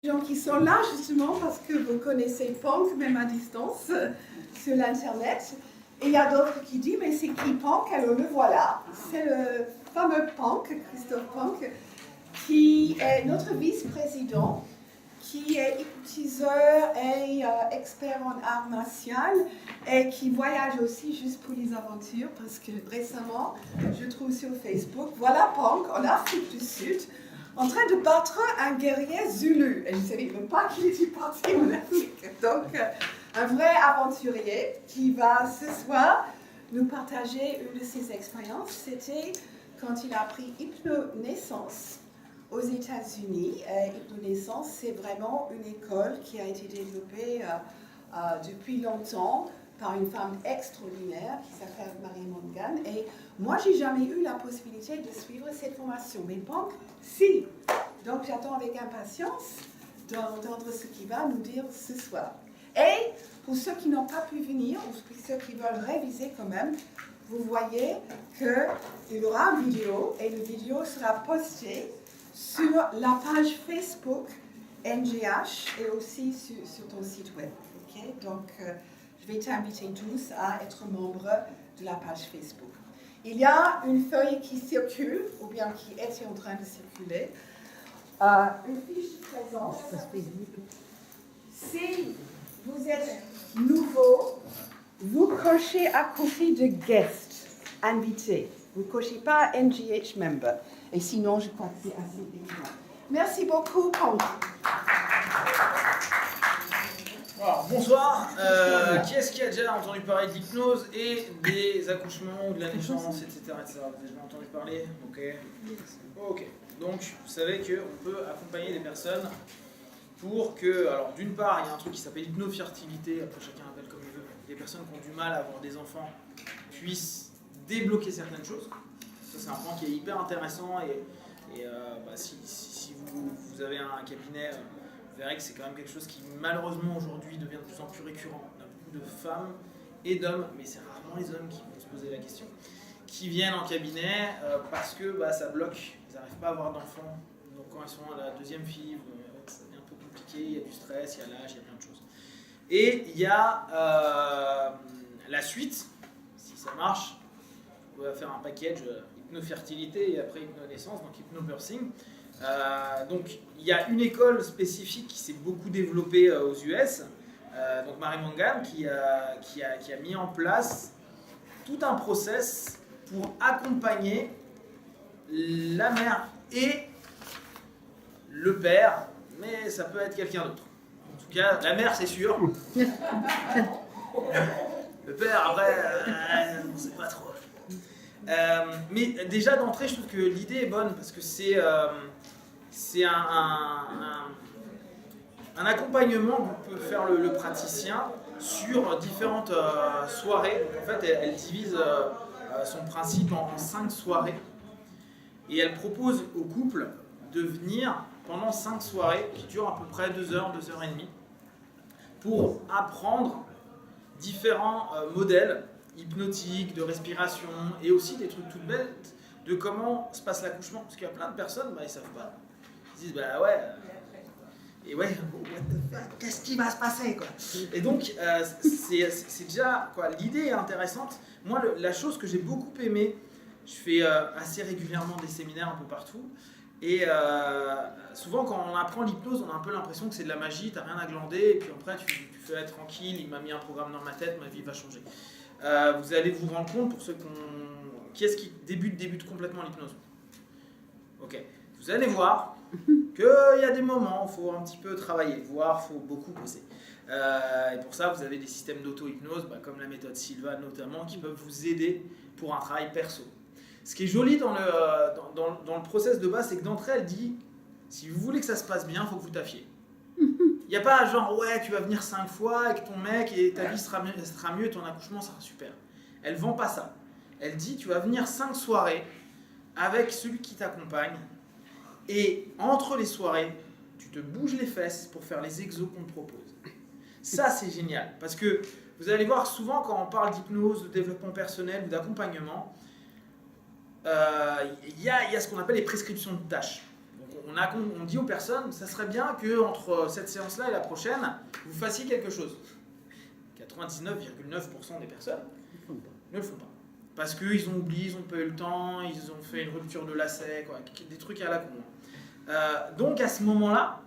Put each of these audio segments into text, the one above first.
gens qui sont là justement parce que vous connaissez Punk, même à distance, sur l'Internet. Et il y a d'autres qui disent, mais c'est qui Punk? Alors le voilà, c'est le fameux Punk, Christophe Punk, qui est notre vice-président, qui est hypnotiseur et expert en art martial et qui voyage aussi juste pour les aventures parce que récemment, je trouve sur Facebook, voilà Punk en Afrique du Sud, en train de battre un guerrier Zulu. Et je ne savais même pas qu'il était parti en Afrique. Donc, un vrai aventurier qui va ce soir nous partager une de ses expériences. C'était quand il a pris hypnonaissance aux États-Unis. Hypnonaissance, c'est vraiment une école qui a été développée depuis longtemps par une femme extraordinaire qui s'appelle Marie Mongan. Et moi, j'ai jamais eu la possibilité de suivre cette formation. Mais Punk, si. Donc, j'attends avec impatience d'entendre ce qu'il va nous dire ce soir. Et pour ceux qui n'ont pas pu venir, ou ceux qui veulent réviser quand même, vous voyez qu'il y aura une vidéo, et la vidéo sera postée sur la page Facebook NGH et aussi sur ton site web. Okay? Donc, je vais t'inviter tous à être membre de la page Facebook. Il y a une feuille qui circule, ou bien qui était en train de circuler, une fiche de présence. Si vous êtes nouveau, vous cochez à côté de guest, invité. Vous ne cochez pas NGH member. Et sinon, je crois que c'est assez évident. Merci beaucoup, Punk. Alors, bonsoir. Qui est-ce qui a déjà entendu parler de l'hypnose et des accouchements ou de la naissance, etc. Vous avez déjà entendu parler? Ok. Donc, vous savez qu'on peut accompagner des personnes pour que, alors d'une part, il y a un truc qui s'appelle hypnofertilité, après chacun appelle comme il veut, les personnes qui ont du mal à avoir des enfants puissent débloquer certaines choses. Ça, c'est un point qui est hyper intéressant et si vous avez un cabinet, vous verrez que c'est quand même quelque chose qui malheureusement aujourd'hui devient de plus en plus récurrent. On a beaucoup de femmes et d'hommes, mais c'est rarement les hommes qui vont se poser la question, qui viennent en cabinet parce que ça bloque, ils n'arrivent pas à avoir d'enfants. Donc quand ils sont à la deuxième fille, ça devient un peu compliqué, il y a du stress, il y a l'âge, il y a plein de choses. Et il y a la suite, si ça marche, on va faire un package hypnofertilité et après hypnonaissance, donc hypnobirthing. Donc il y a une école spécifique qui s'est beaucoup développée aux US, donc Marie Mongan, qui a mis en place tout un process pour accompagner la mère et le père, mais ça peut être quelqu'un d'autre. En tout cas, la mère c'est sûr. Le père après, on ne sait pas trop. Mais déjà d'entrée, je trouve que l'idée est bonne parce que c'est un accompagnement que peut faire le praticien sur différentes soirées. En fait, elle divise son principe en 5 soirées et elle propose au couple de venir pendant 5 soirées qui durent à peu près 2 heures, 2 heures et demie pour apprendre différents modèles hypnotiques, de respiration et aussi des trucs tout bêtes de comment se passe l'accouchement. Parce qu'il y a plein de personnes, ils ne savent pas. Ils disent et ouais, qu'est-ce qui va se passer quoi. Et donc c'est déjà quoi, l'idée est intéressante. Moi la chose que j'ai beaucoup aimé, je fais assez régulièrement des séminaires un peu partout et souvent quand on apprend l'hypnose on a un peu l'impression que c'est de la magie, t'as rien à glander et puis après tu fais être tranquille, il m'a mis un programme dans ma tête, ma vie va changer. Vous allez vous rendre compte pour ceux qui est-ce qui débute complètement l'hypnose. Ok, vous allez voir qu'il y a des moments où il faut un petit peu travailler, voire il faut beaucoup bosser. Et pour ça, vous avez des systèmes d'auto-hypnose, comme la méthode Silva notamment, qui peuvent vous aider pour un travail perso. Ce qui est joli dans le process de base, c'est que d'entrée, elle dit, si vous voulez que ça se passe bien, il faut que vous taffiez. Il n'y a pas genre, ouais, tu vas venir 5 fois avec ton mec et ta vie sera mieux et ton accouchement sera super. Elle ne vend pas ça. Elle dit, tu vas venir 5 soirées avec celui qui t'accompagne. Et entre les soirées, tu te bouges les fesses pour faire les exos qu'on te propose. Ça, c'est génial. Parce que vous allez voir, souvent, quand on parle d'hypnose, de développement personnel ou d'accompagnement, il y a ce qu'on appelle les prescriptions de tâches. Donc, on dit aux personnes, ça serait bien qu'entre cette séance-là et la prochaine, vous fassiez quelque chose. 99,9% des personnes ne le font pas. Parce qu'ils ont oublié, ils n'ont pas eu le temps, ils ont fait une rupture de lacet, quoi, des trucs à la con. Donc à ce moment-là,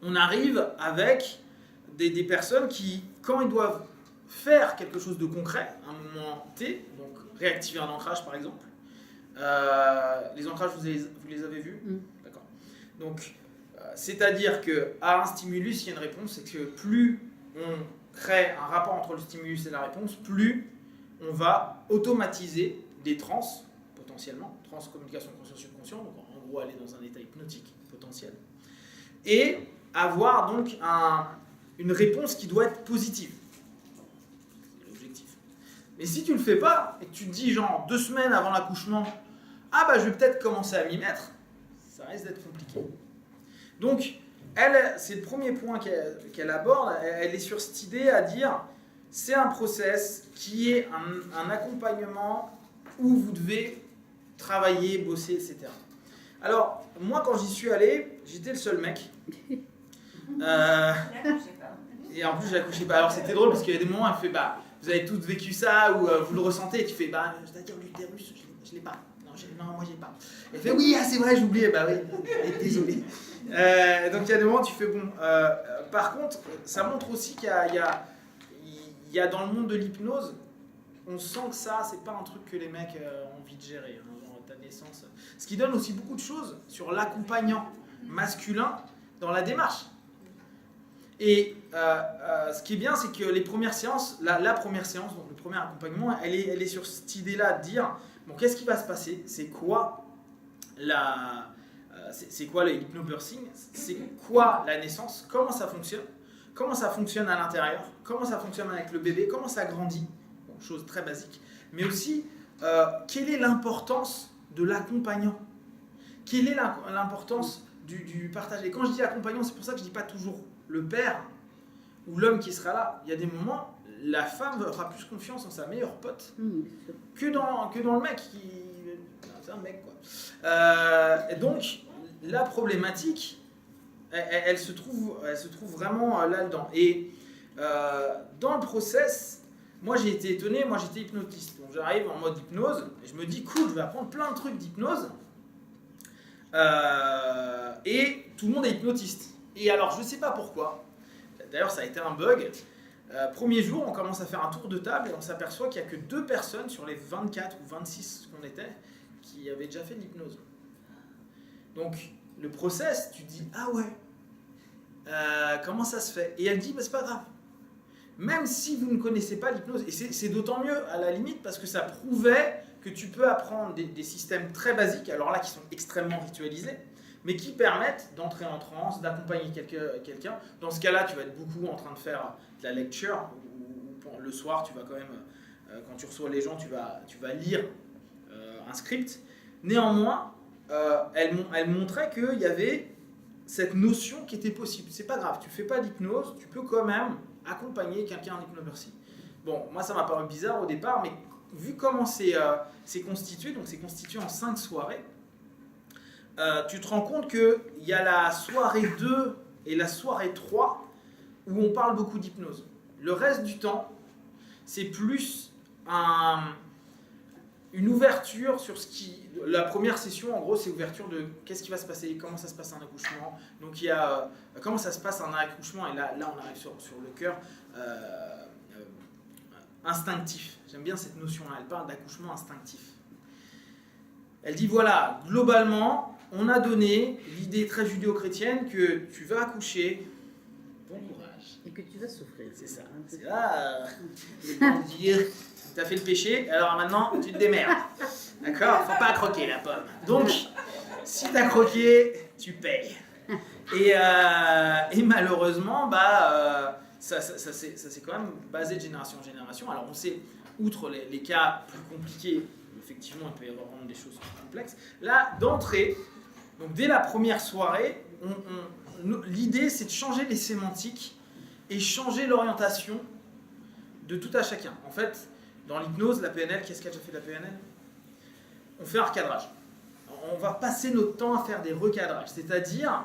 on arrive avec des personnes qui, quand ils doivent faire quelque chose de concret, à un moment T, donc réactiver un ancrage par exemple, les ancrages, vous les avez vus? D'accord. Donc, c'est-à-dire qu'à un stimulus, il y a une réponse, c'est que plus on crée un rapport entre le stimulus et la réponse, plus on va automatiser des trans, potentiellement, transcommunication conscient-subconscient, donc en gros aller dans un état hypnotique potentiel, et avoir donc une réponse qui doit être positive. C'est l'objectif. Mais si tu ne le fais pas, et que tu te dis genre 2 semaines avant l'accouchement, ah bah je vais peut-être commencer à m'y mettre, ça risque d'être compliqué. Donc, elle, c'est le premier point qu'elle aborde, elle est sur cette idée à dire, c'est un process qui est un accompagnement où vous devez travailler, bosser, etc. Alors, moi quand j'y suis allé, j'étais le seul mec. Et en plus, j'accouchais pas. Alors c'était drôle parce qu'il y a des moments, elle fait, bah, vous avez tous vécu ça, ou vous le ressentez, et tu fais, bah, c'est-à-dire l'utérus, je l'ai pas. Non, moi j'ai pas. Elle fait, oui, ah, c'est vrai, j'ai oublié. Bah oui, désolé. Donc il y a des moments, tu fais, bon. Par contre, ça montre aussi qu'il y a dans le monde de l'hypnose, on sent que ça, c'est pas un truc que les mecs ont envie de gérer, hein, genre ta naissance. Ce qui donne aussi beaucoup de choses sur l'accompagnant masculin dans la démarche. Et ce qui est bien, c'est que les premières séances, la première séance, donc le premier accompagnement, elle est sur cette idée-là de dire, bon, qu'est-ce qui va se passer? C'est quoi l'hypnobirthing? C'est quoi la naissance? Comment ça fonctionne? Comment ça fonctionne à l'intérieur? Comment ça fonctionne avec le bébé? Comment ça grandit? Bon, chose très basique. Mais aussi, quelle est l'importance de l'accompagnant? Quelle est l'importance du partage? Et quand je dis accompagnant, c'est pour ça que je ne dis pas toujours le père ou l'homme qui sera là. Il y a des moments, la femme aura plus confiance en sa meilleure pote que dans le mec qui... C'est un mec, quoi. Donc, la problématique, elle se trouve vraiment là-dedans. Et dans le process, moi j'ai été étonné, moi j'étais hypnotiste. Donc j'arrive en mode hypnose, et je me dis, cool, je vais apprendre plein de trucs d'hypnose. Et tout le monde est hypnotiste. Et alors, je ne sais pas pourquoi, d'ailleurs ça a été un bug, premier jour, on commence à faire un tour de table et on s'aperçoit qu'il n'y a que 2 personnes sur les 24 ou 26 qu'on était qui avaient déjà fait de l'hypnose. Donc, le process, tu te dis, ah ouais, comment ça se fait? Et elle dit, bah, c'est pas grave. Même si vous ne connaissez pas l'hypnose, et c'est d'autant mieux à la limite parce que ça prouvait que tu peux apprendre des systèmes très basiques, alors là qui sont extrêmement ritualisés, mais qui permettent d'entrer en transe, d'accompagner quelqu'un. Dans ce cas-là, tu vas être beaucoup en train de faire de la lecture, ou le soir, tu vas quand même, quand tu reçois les gens, tu vas lire un script. Néanmoins, elle montrait qu'il y avait cette notion qui était possible. C'est pas grave, tu fais pas d'hypnose, tu peux quand même accompagner quelqu'un en hypnobirthing. Bon, moi ça m'a paru bizarre au départ, mais vu comment c'est constitué, donc c'est constitué en 5 soirées, tu te rends compte qu'il y a la soirée 2 et la soirée 3 où on parle beaucoup d'hypnose. Le reste du temps, c'est plus une ouverture sur ce qui... La première session, en gros, c'est ouverture de qu'est-ce qui va se passer, comment ça se passe un accouchement. Donc il y a comment ça se passe un accouchement, et là on arrive sur le cœur instinctif. J'aime bien cette notion-là, elle parle d'accouchement instinctif. Elle dit voilà, globalement, on a donné l'idée très judéo-chrétienne que tu vas accoucher, bon courage. Et que tu vas souffrir. C'est ça. C'est là, bon Dieu, tu as fait le péché, alors maintenant tu te démerdes. D'accord? Faut pas croquer la pomme. Donc, si tu as croqué, tu payes. Et malheureusement, ça s'est quand même basé de génération en génération. Alors on sait, outre les cas plus compliqués, effectivement, il peut y avoir vraiment des choses complexes. Là, d'entrée, donc dès la première soirée, l'idée c'est de changer les sémantiques et changer l'orientation de tout à chacun. En fait, dans l'hypnose, la PNL, qu'est-ce qu'a déjà fait la PNL? On fait un recadrage. on va passer notre temps à faire des recadrages. C'est-à-dire,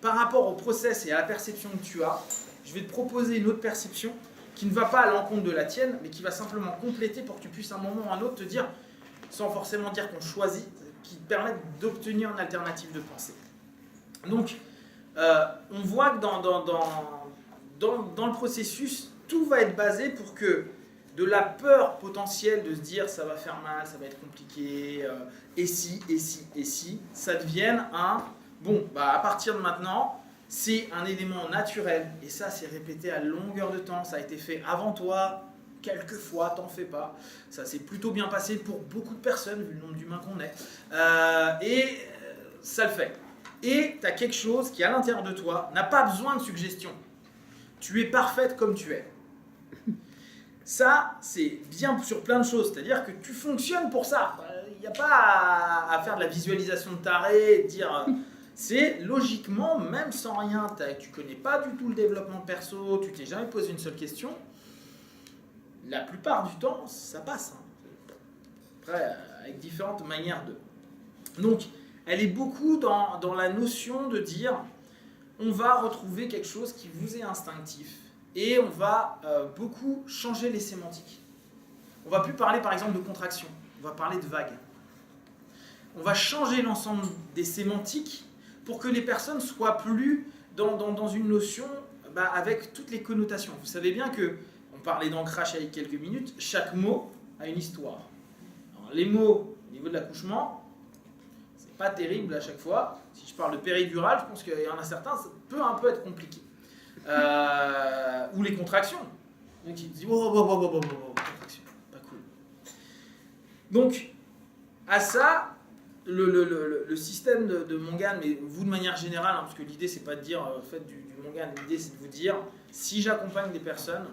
par rapport au process et à la perception que tu as, je vais te proposer une autre perception qui ne va pas à l'encontre de la tienne, mais qui va simplement compléter pour que tu puisses à un moment ou à un autre te dire, sans forcément dire qu'on choisit, qui te permettent d'obtenir une alternative de pensée. Donc, on voit que dans le processus, tout va être basé pour que de la peur potentielle de se dire ça va faire mal, ça va être compliqué, et si, ça devienne bon, à partir de maintenant, c'est un élément naturel, et ça c'est répété à longueur de temps, ça a été fait avant toi, quelques fois, t'en fais pas, ça s'est plutôt bien passé pour beaucoup de personnes, vu le nombre d'humains qu'on est, et ça le fait. Et tu as quelque chose qui, à l'intérieur de toi, n'a pas besoin de suggestion. Tu es parfaite comme tu es. Ça, c'est bien sur plein de choses. C'est-à-dire que tu fonctionnes pour ça. Il n'y a pas à faire de la visualisation de taré, dire... C'est logiquement, même sans rien, tu ne connais pas du tout le développement perso, tu t'es jamais posé une seule question. La plupart du temps, ça passe. Après, avec différentes manières de... Donc, elle est beaucoup dans la notion de dire on va retrouver quelque chose qui vous est instinctif et on va beaucoup changer les sémantiques. On va plus parler par exemple de contraction, on va parler de vague. On va changer l'ensemble des sémantiques pour que les personnes soient plus dans une notion avec toutes les connotations. Vous savez bien que, on parlait d'ancrage il y a quelques minutes, chaque mot a une histoire. Alors, les mots au niveau de l'accouchement, pas terrible à chaque fois. Si je parle de péridurale, je pense qu'il y en a certains, ça peut un peu être compliqué. Ou les contractions. Donc il dit contraction, pas cool. Donc, à ça, le système de Mongan, mais vous de manière générale, parce que l'idée c'est pas de dire faites du Mongan, l'idée c'est de vous dire si j'accompagne des personnes,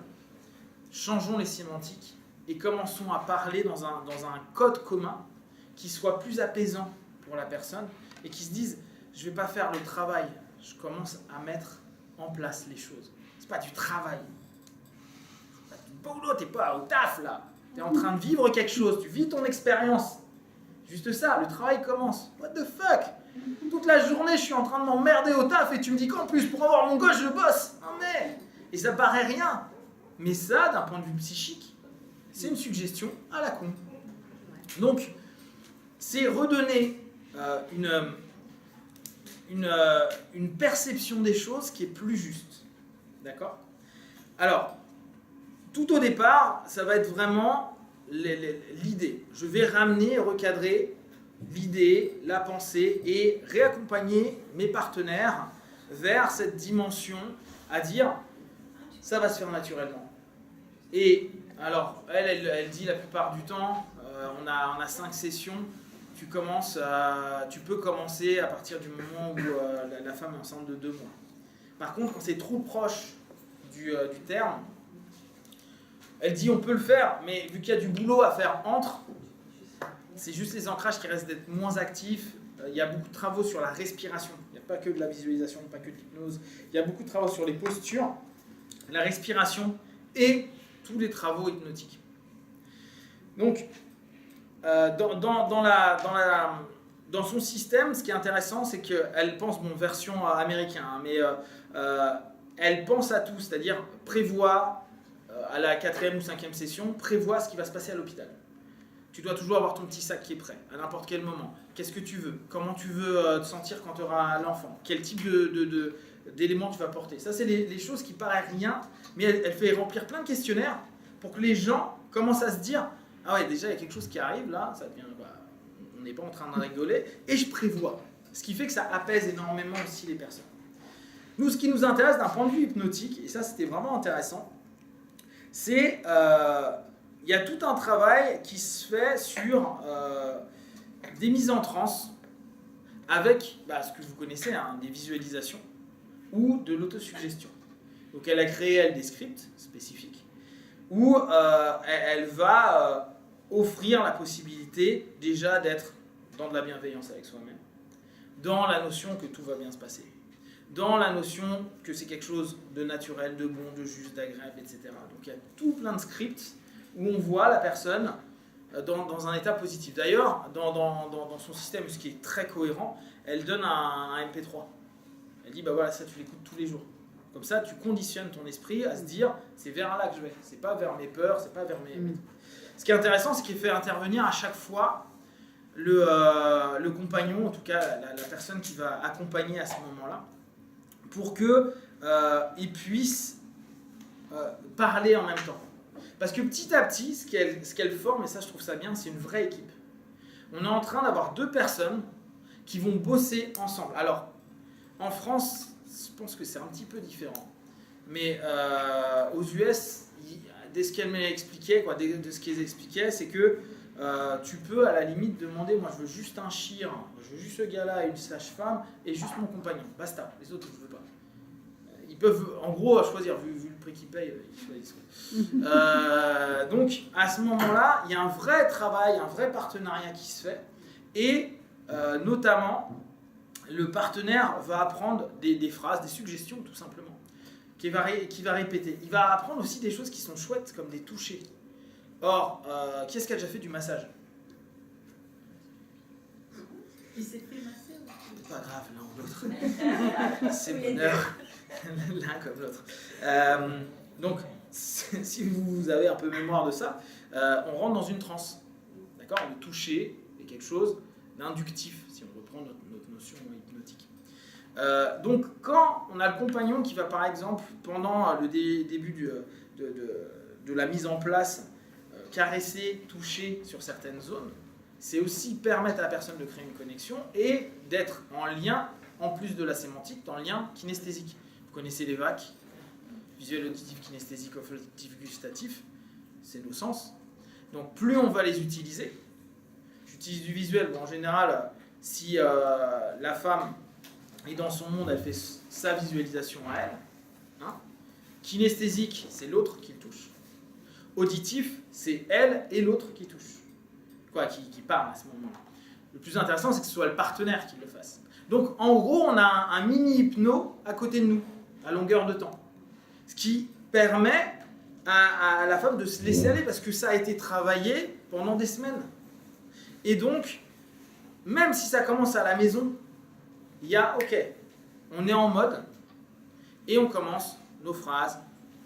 changeons les sémantiques et commençons à parler dans un code commun qui soit plus apaisant pour la personne et qui se disent je vais pas faire le travail, je commence à mettre en place les choses. C'est pas du travail, c'est pas du boulot, t'es pas au taf là, t'es en train de vivre quelque chose, tu vis ton expérience. Juste ça, le travail commence. What the fuck? Toute la journée je suis en train de m'emmerder au taf et tu me dis qu'en plus pour avoir mon gosse je bosse. Non mais, et ça paraît rien, mais ça d'un point de vue psychique c'est une suggestion à la con. Donc c'est redonner une perception des choses qui est plus juste. D'accord? Alors, tout au départ, ça va être vraiment l'idée. Je vais ramener et recadrer l'idée, la pensée et réaccompagner mes partenaires vers cette dimension à dire ça va se faire naturellement. Et alors, elle dit la plupart du temps, on a 5 sessions. Tu peux commencer à partir du moment où la femme est enceinte de 2 mois. Par contre, quand c'est trop proche du terme, elle dit on peut le faire, mais vu qu'il y a du boulot à faire entre, c'est juste les ancrages qui restent d'être moins actifs. Il y a beaucoup de travaux sur la respiration. Il n'y a pas que de la visualisation, pas que de l'hypnose. Il y a beaucoup de travaux sur les postures, la respiration et tous les travaux hypnotiques. Donc, dans son système, ce qui est intéressant, c'est qu'elle pense, version américaine, mais elle pense à tout, c'est-à-dire prévoit à la 4e ou 5e session, prévoit ce qui va se passer à l'hôpital. Tu dois toujours avoir ton petit sac qui est prêt, à n'importe quel moment. Qu'est-ce que tu veux? Comment tu veux te sentir quand tu auras l'enfant? Quel type d'éléments tu vas porter? Ça, c'est les choses qui paraissent rien, mais elle fait remplir plein de questionnaires pour que les gens commencent à se dire ah ouais, déjà il y a quelque chose qui arrive là, ça devient, on n'est pas en train de rigoler, et je prévois. Ce qui fait que ça apaise énormément aussi les personnes. Nous, ce qui nous intéresse d'un point de vue hypnotique, et ça c'était vraiment intéressant, c'est il y a tout un travail qui se fait sur des mises en transe avec ce que vous connaissez, des visualisations ou de l'autosuggestion. Donc elle a créé, elle, des scripts spécifiques où elle va offrir la possibilité déjà d'être dans de la bienveillance avec soi-même, dans la notion que tout va bien se passer, dans la notion que c'est quelque chose de naturel, de bon, de juste, d'agréable, etc. Donc il y a tout plein de scripts où on voit la personne, dans un état positif. D'ailleurs, dans son système, ce qui est très cohérent, elle donne un MP3. Elle dit, bah voilà, ça tu l'écoutes tous les jours. Comme ça, tu conditionnes ton esprit à se dire, c'est vers là que je vais. C'est pas vers mes peurs, c'est pas vers mes... Ce qui est intéressant, c'est qu'il fait intervenir à chaque fois le compagnon, en tout cas la personne qui va accompagner à ce moment-là, pour qu'il puisse parler en même temps. Parce que petit à petit, ce qu'elle forme, et ça je trouve ça bien, c'est une vraie équipe. On est en train d'avoir deux personnes qui vont bosser ensemble. Alors, en France, je pense que c'est un petit peu différent. Mais aux US, de ce qu'elle m'expliquait, de ce qu'ils expliquaient, c'est que tu peux à la limite demander, moi je veux juste un chien, je veux juste ce gars-là, une sage-femme, et juste mon compagnon. Basta, les autres je veux pas. Ils peuvent en gros choisir, vu le prix qu'ils payent, ils choisissent. Donc à ce moment-là, il y a un vrai travail, un vrai partenariat qui se fait, et notamment le partenaire va apprendre des phrases, des suggestions tout simplement, qui va répéter. Il va apprendre aussi des choses qui sont chouettes, comme des touchés. Or, qui est-ce qui a déjà fait du massage? Il s'est fait masser. C'est pas grave, l'un ou l'autre. C'est bonheur, l'un comme l'autre. Donc, si vous avez un peu mémoire de ça, on rentre dans une transe. D'accord? Le toucher est quelque chose d'inductif, si on reprend notre notion hypnotique. Donc, quand on a le compagnon qui va, par exemple, pendant le début de la mise en place, caresser, toucher sur certaines zones, c'est aussi permettre à la personne de créer une connexion et d'être en lien, en plus de la sémantique, en lien kinesthésique. Vous connaissez les VAC, visuel, auditif, kinesthésique, olfactif, gustatif, c'est nos sens. Donc plus on va les utiliser, j'utilise du visuel, bon, en général, si la femme est dans son monde, elle fait sa visualisation à elle. Hein. Kinesthésique, c'est l'autre qui le touche. Auditif, c'est elle et l'autre qui touche. Qui parle à ce moment-là. Le plus intéressant, c'est que ce soit le partenaire qui le fasse. Donc, en gros, on a un mini-hypno à côté de nous, à longueur de temps. Ce qui permet à la femme de se laisser aller, parce que ça a été travaillé pendant des semaines. Et donc, même si ça commence à la maison, il y a, ok, on est en mode, et on commence nos phrases,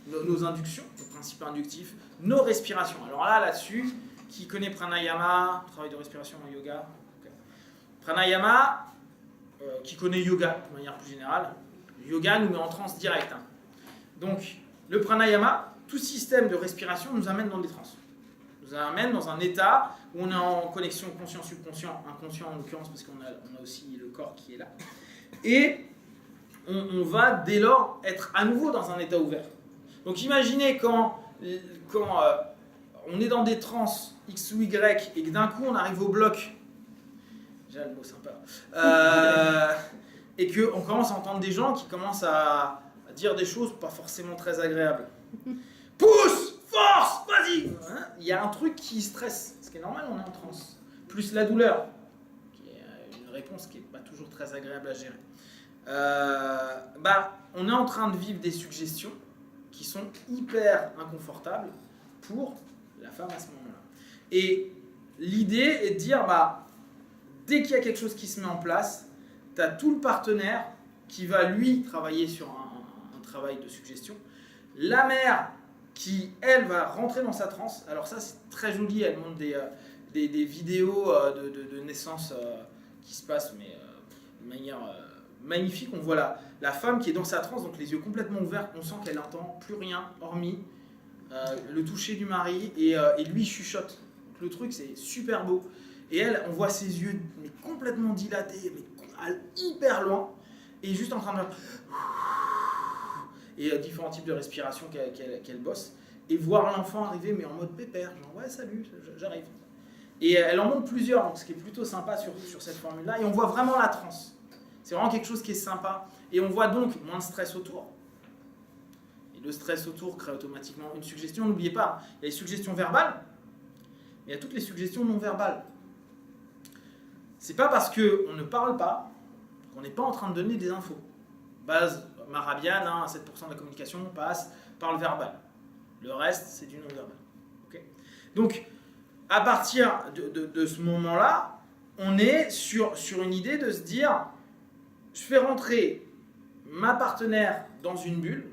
nos inductions, nos principes inductifs, nos respirations. Alors là-dessus, qui connaît pranayama, travail de respiration en yoga? Okay. Pranayama, qui connaît yoga de manière plus générale, yoga nous met en transe directe. Hein. Donc, le pranayama, tout système de respiration nous amène dans des transes. Nous amène dans un état où on est en connexion conscient-subconscient, inconscient en l'occurrence, parce qu'on a aussi le corps qui est là. Et on va dès lors être à nouveau dans un état ouvert. Donc imaginez quand on est dans des transes X ou Y et que d'un coup on arrive au bloc, j'ai le mot sympa, et qu'on commence à entendre des gens qui commencent à dire des choses pas forcément très agréables. Pousse, force, vas-y. Hein, il y a un truc qui stresse, ce qui est normal, on est en transe. Plus la douleur, qui est une réponse qui n'est pas toujours très agréable à gérer. On est en train de vivre des suggestions qui sont hyper inconfortables pour la femme à ce moment-là. Et l'idée est de dire, dès qu'il y a quelque chose qui se met en place, tu as tout le partenaire qui va, lui, travailler sur un travail de suggestion. La mère qui, elle, va rentrer dans sa transe. Alors ça, c'est très joli, elle montre des vidéos de naissance qui se passent, mais de manière magnifique. On voit la femme qui est dans sa transe, donc les yeux complètement ouverts, on sent qu'elle n'entend plus rien, hormis le toucher du mari, et lui il chuchote. Donc, le truc, c'est super beau. Et elle, on voit ses yeux mais complètement dilatés, mais hyper loin, et juste en train de... Et différents types de respiration qu'elle bosse, et voir l'enfant arriver, mais en mode pépère, genre ouais, salut, j'arrive. Et elle en montre plusieurs, donc, ce qui est plutôt sympa sur cette formule-là, et on voit vraiment la transe. C'est vraiment quelque chose qui est sympa, et on voit donc moins de stress autour. Et le stress autour crée automatiquement une suggestion. N'oubliez pas, il y a les suggestions verbales, mais il y a toutes les suggestions non verbales. C'est pas parce qu'on ne parle pas qu'on n'est pas en train de donner des infos. Base marabiane, 7% de la communication passe par le verbal. Le reste, c'est du non-verbal. Okay. Donc, à partir de ce moment-là, on est sur une idée de se dire, je fais rentrer ma partenaire dans une bulle,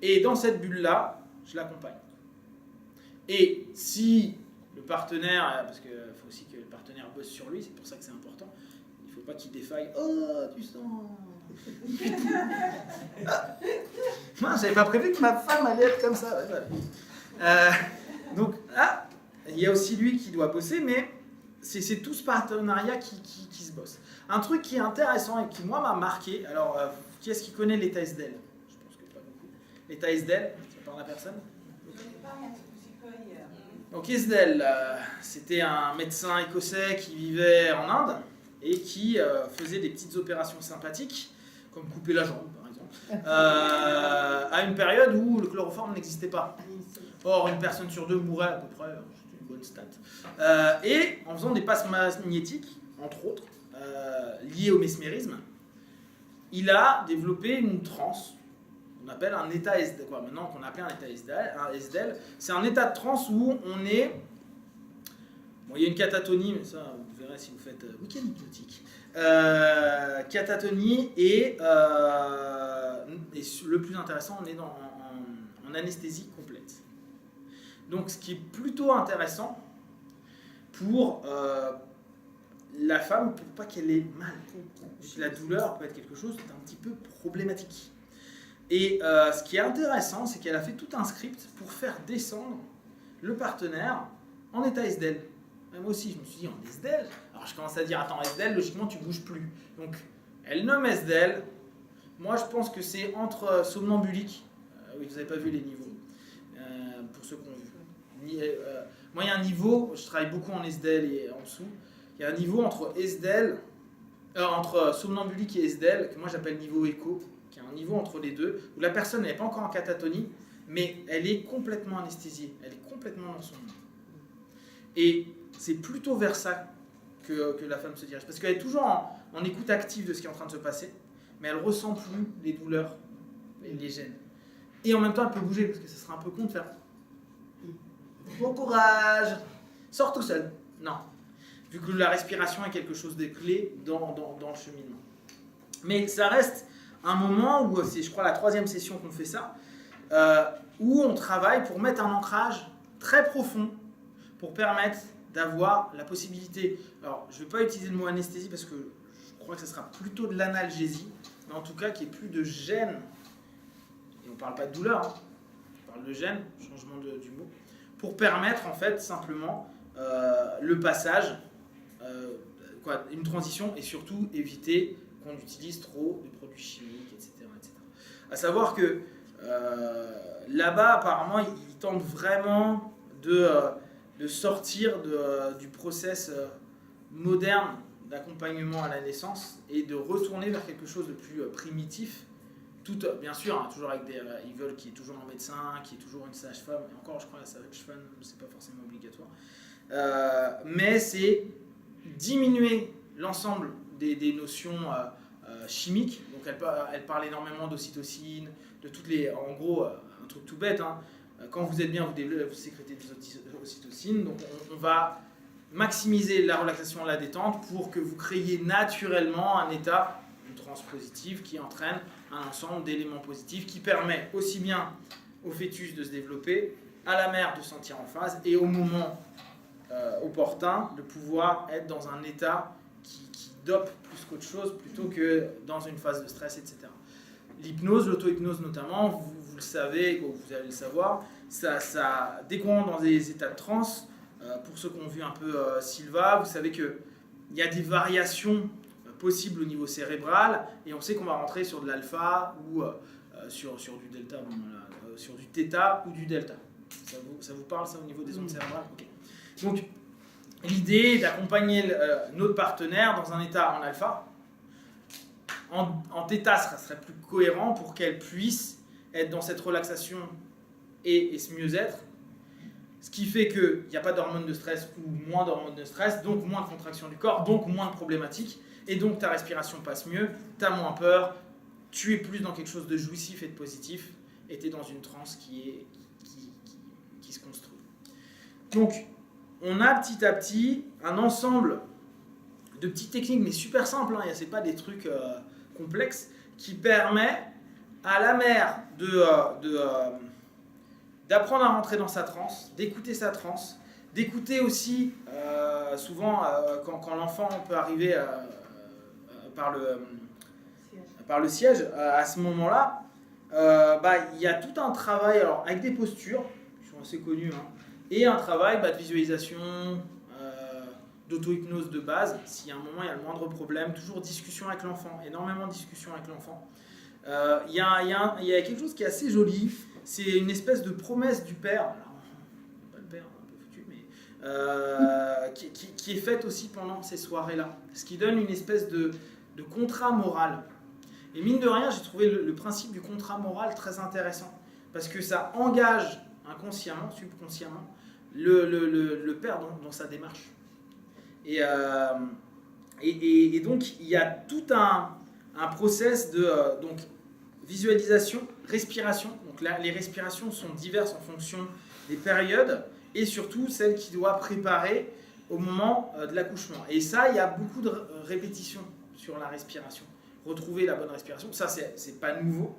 et dans cette bulle-là, je l'accompagne. Et si le partenaire, parce qu'il faut aussi que le partenaire bosse sur lui, c'est pour ça que c'est important, il ne faut pas qu'il défaille. Oh, tu sens... Moi, j'avais pas prévu que ma femme allait être comme ça. Donc, il y a aussi lui qui doit bosser, mais c'est tout ce partenariat qui se bosse. Un truc qui est intéressant et qui, moi, m'a marqué, alors, qui est-ce qui connaît l'état SDEL? Je pense que pas beaucoup. L'état SDEL, ça parle à personne? Donc SDEL, c'était un médecin écossais qui vivait en Inde et qui faisait des petites opérations sympathiques, comme couper la jambe par exemple, à une période où le chloroforme n'existait pas. Or, une personne sur deux mourait à peu près, c'était une bonne stat. Et en faisant des passes magnétiques, entre autres, liées au mesmérisme, il a développé une transe. On appelle un état SDEL, maintenant qu'on appelle un état SDEL, c'est un état de transe où on est... Bon, il y a une catatonie, mais ça, vous verrez si vous faites week-end hypnotique. Catatonie et le plus intéressant, on est en anesthésie complète. Donc, ce qui est plutôt intéressant pour la femme, pour pas qu'elle ait mal. La douleur peut être quelque chose d'un petit peu problématique. Et ce qui est intéressant, c'est qu'elle a fait tout un script pour faire descendre le partenaire en état SDEL. Et moi aussi, je me suis dit, en SDEL. Alors je commence à dire, attends, SDEL, logiquement, tu bouges plus. Donc, elle nomme SDEL. Moi, je pense que c'est entre somnambulique. Oui, vous n'avez pas vu les niveaux. Pour ceux qui ont vu. Moi, il y a un niveau, je travaille beaucoup en SDEL et en dessous. Il y a un niveau entre SDEL, entre somnambulique et SDEL, que moi j'appelle niveau écho. Qui est un niveau entre les deux, où la personne n'est pas encore en catatonie, mais elle est complètement anesthésiée, elle est complètement dans son monde. Et c'est plutôt vers ça que la femme se dirige, parce qu'elle est toujours en écoute active de ce qui est en train de se passer, mais elle ne ressent plus les douleurs, les gènes. Et en même temps, elle peut bouger, parce que ce serait un peu con de faire « Bon courage, sors tout seul ». Non, vu que la respiration est quelque chose de clé dans le cheminement. Mais ça reste un moment où c'est, je crois, la 3e session qu'on fait ça, où on travaille pour mettre un ancrage très profond pour permettre d'avoir la possibilité, alors je ne vais pas utiliser le mot anesthésie parce que je crois que ce sera plutôt de l'analgésie, mais en tout cas qu'il n'y ait plus de gêne, et on ne parle pas de douleur, hein, on parle de gêne, changement du mot, pour permettre en fait simplement le passage, une transition et surtout éviter qu'on utilise trop de produits chimiques, etc. À savoir que là-bas, apparemment, ils tentent vraiment de sortir du process moderne d'accompagnement à la naissance et de retourner vers quelque chose de plus primitif. Tout, bien sûr, hein, toujours avec ils veulent qu'il y ait toujours un médecin, qu'il y ait toujours une sage-femme. Et encore, je crois que la sage-femme, c'est pas forcément obligatoire. Mais c'est diminuer l'ensemble des notions chimiques. Donc elle parle énormément d'ocytocine, de toutes les... En gros, un truc tout bête, hein, quand vous êtes bien, vous sécrétez des ocytocines. Donc on va maximiser la relaxation et la détente pour que vous créiez naturellement un état, une transe positive qui entraîne un ensemble d'éléments positifs qui permet aussi bien au fœtus de se développer, à la mère de se sentir en phase et au moment opportun de pouvoir être dans un état qui dope plus qu'autre chose plutôt que dans une phase de stress, etc. L'hypnose, l'auto-hypnose notamment, vous le savez, ou vous allez le savoir, dès qu'on rentre dans des états de transe, pour ceux qui ont vu un peu Silva, vous savez qu'il y a des variations possibles au niveau cérébral et on sait qu'on va rentrer sur de l'alpha ou sur du delta, sur du θ ou du delta. Ça vous parle ça au niveau des ondes cérébrales? Okay. Donc l'idée est d'accompagner notre partenaire dans un état en alpha. En θ, ça serait plus cohérent pour qu'elle puisse être dans cette relaxation et ce mieux-être. Ce qui fait qu'il n'y a pas d'hormones de stress ou moins d'hormones de stress, donc moins de contraction du corps, donc moins de problématiques. Et donc ta respiration passe mieux, tu as moins peur, tu es plus dans quelque chose de jouissif et de positif, et tu es dans une transe qui se construit. Donc, on a petit à petit un ensemble de petites techniques, mais super simples, hein, ce n'est pas des trucs complexes, qui permet à la mère d'apprendre à rentrer dans sa transe, d'écouter sa transe, d'écouter aussi, souvent quand l'enfant peut arriver par le siège, à ce moment-là, il y a tout un travail alors, avec des postures, qui sont assez connues, hein, et un travail de visualisation, d'auto-hypnose de base. S'il y a un moment, il y a le moindre problème, toujours discussion avec l'enfant, énormément de discussion avec l'enfant. Il y a quelque chose qui est assez joli, c'est une espèce de promesse du père, alors, pas le père, un peu foutu, mais qui est faite aussi pendant ces soirées-là, ce qui donne une espèce de contrat moral. Et mine de rien, j'ai trouvé le principe du contrat moral très intéressant, parce que ça engage inconsciemment, subconsciemment, le père dans sa démarche. Et donc, il y a tout un process de visualisation, respiration. Donc là, les respirations sont diverses en fonction des périodes et surtout celles qui doivent préparer au moment de l'accouchement. Et ça, il y a beaucoup de répétitions sur la respiration. Retrouver la bonne respiration, ça, c'est pas nouveau.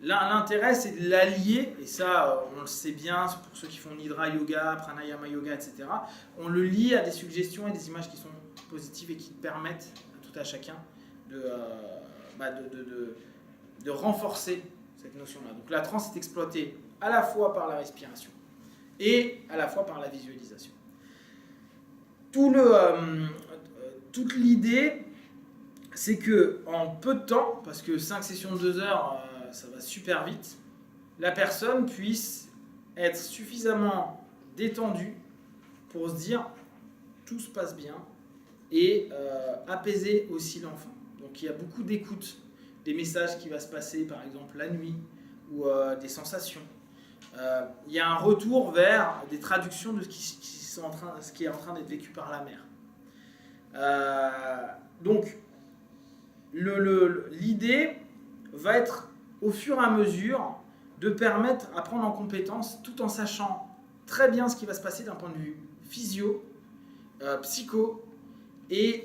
Là, l'intérêt, c'est de l'allier, et ça, on le sait bien, pour ceux qui font Nidra Yoga, Pranayama Yoga, etc. On le lie à des suggestions et des images qui sont positives et qui permettent à tout à chacun de renforcer cette notion-là. Donc la transe est exploitée à la fois par la respiration et à la fois par la visualisation. Toute l'idée, c'est que en peu de temps, parce que 5 sessions de 2 heures, ça va super vite, la personne puisse être suffisamment détendue pour se dire tout se passe bien et apaiser aussi l'enfant. Donc il y a beaucoup d'écoute des messages qui va se passer par exemple la nuit ou des sensations. Il y a un retour vers des traductions de ce qui est en train d'être vécu par la mère. Donc l'idée va être au fur et à mesure de permettre à prendre en compétence tout en sachant très bien ce qui va se passer d'un point de vue physio, psycho et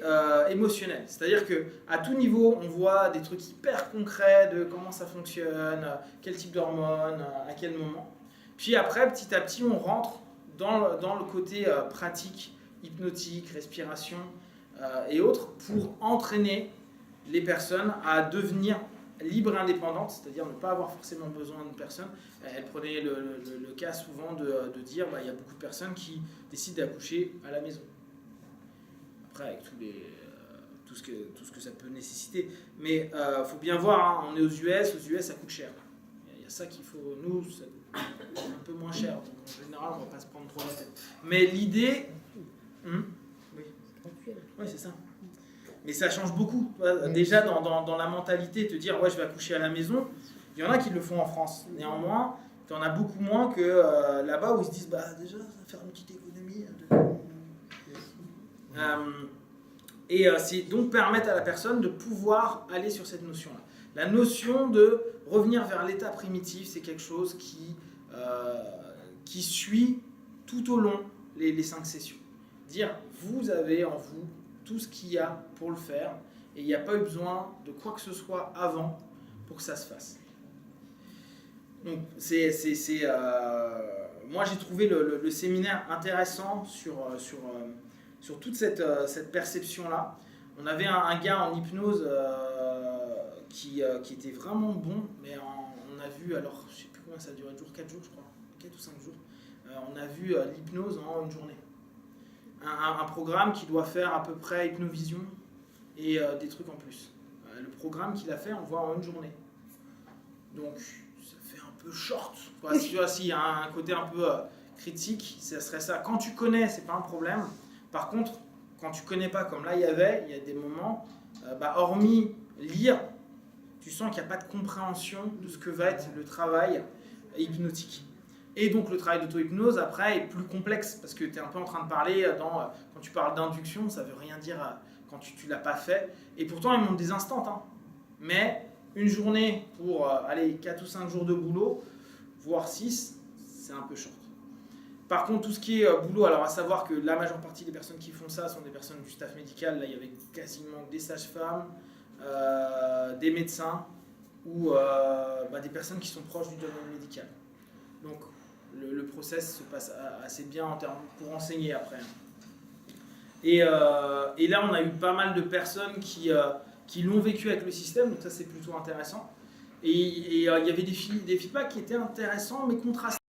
émotionnel. C'est-à-dire qu'à tout niveau, on voit des trucs hyper concrets de comment ça fonctionne, quel type d'hormones, à quel moment. Puis après, petit à petit, on rentre dans le côté pratique, hypnotique, respiration et autres pour entraîner les personnes à devenir libres et indépendantes, c'est-à-dire ne pas avoir forcément besoin de personne. Elle prenait le cas souvent de dire il y a beaucoup de personnes qui décident d'accoucher à la maison. Après, avec tout ce que ça peut nécessiter. Mais faut bien voir, hein, on est aux US, ça coûte cher. Il y a ça qu'il faut, nous, ça coûte un peu moins cher. Donc en général, on ne va pas se prendre trop la tête. Mais l'idée... Oui, c'est ça. Mais ça change beaucoup. Déjà, dans la mentalité, te dire ouais, je vais accoucher à la maison, il y en a qui le font en France. Néanmoins, tu en as beaucoup moins que là-bas où ils se disent déjà, ça va faire une petite économie. C'est donc permettre à la personne de pouvoir aller sur cette notion-là. La notion de revenir vers l'état primitif, c'est quelque chose qui suit tout au long les 5 sessions. Dire, vous avez en vous tout ce qu'il y a pour le faire et il n'y a pas eu besoin de quoi que ce soit avant pour que ça se fasse. Donc, moi, j'ai trouvé le séminaire intéressant sur toute cette perception-là. On avait un gars en hypnose qui était vraiment bon, mais on a vu, alors je ne sais plus combien ça a duré, 4 jours je crois, 4 ou 5 jours, on a vu l'hypnose en une journée. Un programme qui doit faire à peu près hypnovision et des trucs en plus. Le programme qu'il a fait, on le voit en une journée. Donc ça fait un peu short. Si tu vois, s'il y a un côté un peu critique, ça serait ça. Quand tu connais, c'est pas un problème. Par contre, quand tu connais pas, comme là il y a des moments, hormis lire, tu sens qu'il n'y a pas de compréhension de ce que va être le travail hypnotique. Et donc le travail d'auto-hypnose après est plus complexe parce que tu es un peu en train de parler quand tu parles d'induction, ça veut rien dire quand tu l'as pas fait. Et pourtant ils montrent des instants. Hein. Mais une journée pour 4 ou 5 jours de boulot, voire 6, c'est un peu short. Par contre, tout ce qui est boulot, alors à savoir que la majeure partie des personnes qui font ça sont des personnes du staff médical. Là, il y avait quasiment des sages-femmes, des médecins ou des personnes qui sont proches du domaine médical. Donc, le process se passe assez bien en termes pour enseigner après. Et là, on a eu pas mal de personnes qui l'ont vécu avec le système, donc ça c'est plutôt intéressant. Et il y avait des feedbacks qui étaient intéressants mais contrastés.